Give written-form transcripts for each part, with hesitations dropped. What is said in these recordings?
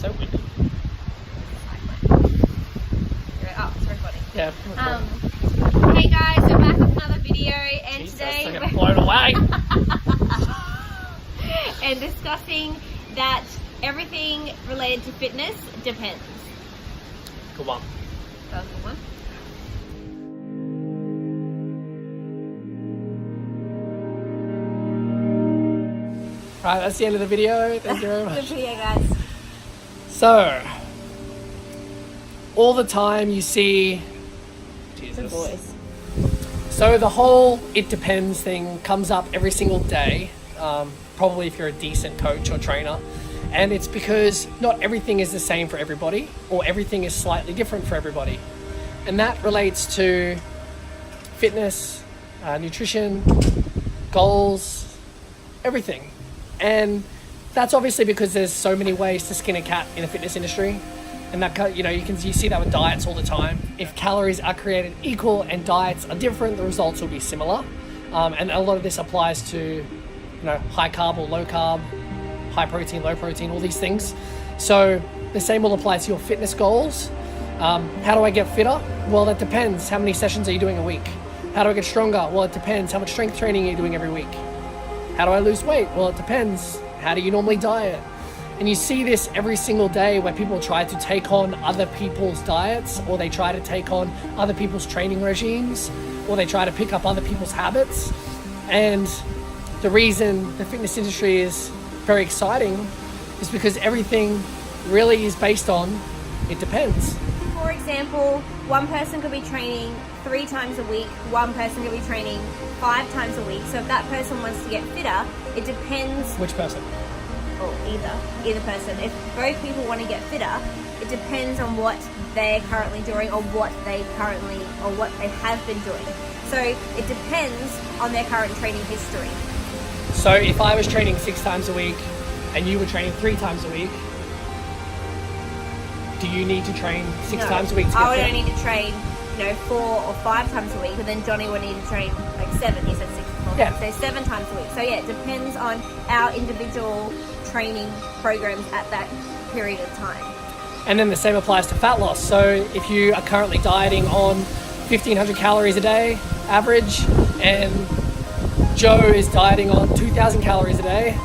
so windy. Oh, it's recording. Yeah. Hey guys, we're back with another video, and Jesus, today I'm getting blown away. and discussing that everything related to fitness depends. Good one. That was a good one. Right, that's the end of the video. Thank you very Good much. video, guys. So, all the time you see... The Jesus. boys. So the whole "it depends" thing comes up every single day, probably if you're a decent coach or trainer, and it's because not everything is the same for everybody, or everything is slightly different for everybody, and that relates to fitness, nutrition, goals, everything. And that's obviously because there's so many ways to skin a cat in the fitness industry. And that, you see that with diets all the time. If calories are created equal and diets are different, the results will be similar. And a lot of this applies to, high carb or low carb, high protein, low protein, all these things. So the same will apply to your fitness goals. How do I get fitter? Well, that depends. How many sessions are you doing a week? How do I get stronger? Well, it depends. How much strength training are you doing every week? How do I lose weight? Well, it depends. How do you normally diet? And you see this every single day where people try to take on other people's diets, or they try to take on other people's training regimes, or they try to pick up other people's habits. And the reason the fitness industry is very exciting is because everything really is based on it depends. For example, one person could be training 3 times a week, one person could be training 5 times a week. So if that person wants to get fitter, it depends. Which person? Or either person. If both people want to get fitter, it depends on what they're currently doing, or what they have been doing. So it depends on their current training history. So if I was training 6 times a week and you were training 3 times a week, do you need to train 6 times a week to get I would fit? only need to train 4 or 5 times a week, and then Johnny would need to train like 7. He said 6 before. Yeah. So 7 times a week. So yeah, it depends on our individual training programs at that period of time. And then the same applies to fat loss. So if you are currently dieting on 1,500 calories a day average, and Joe is dieting on 2,000 calories a day,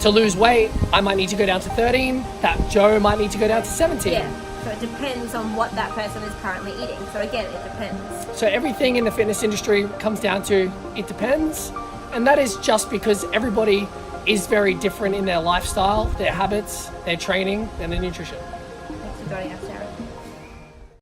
to lose weight, I might need to go down to 13, that Joe might need to go down to 17. Yeah, so it depends on what that person is currently eating. So again, it depends. So everything in the fitness industry comes down to it depends. And that is just because everybody is very different in their lifestyle, their habits, their training, and their nutrition. Thanks for joining us, Sarah.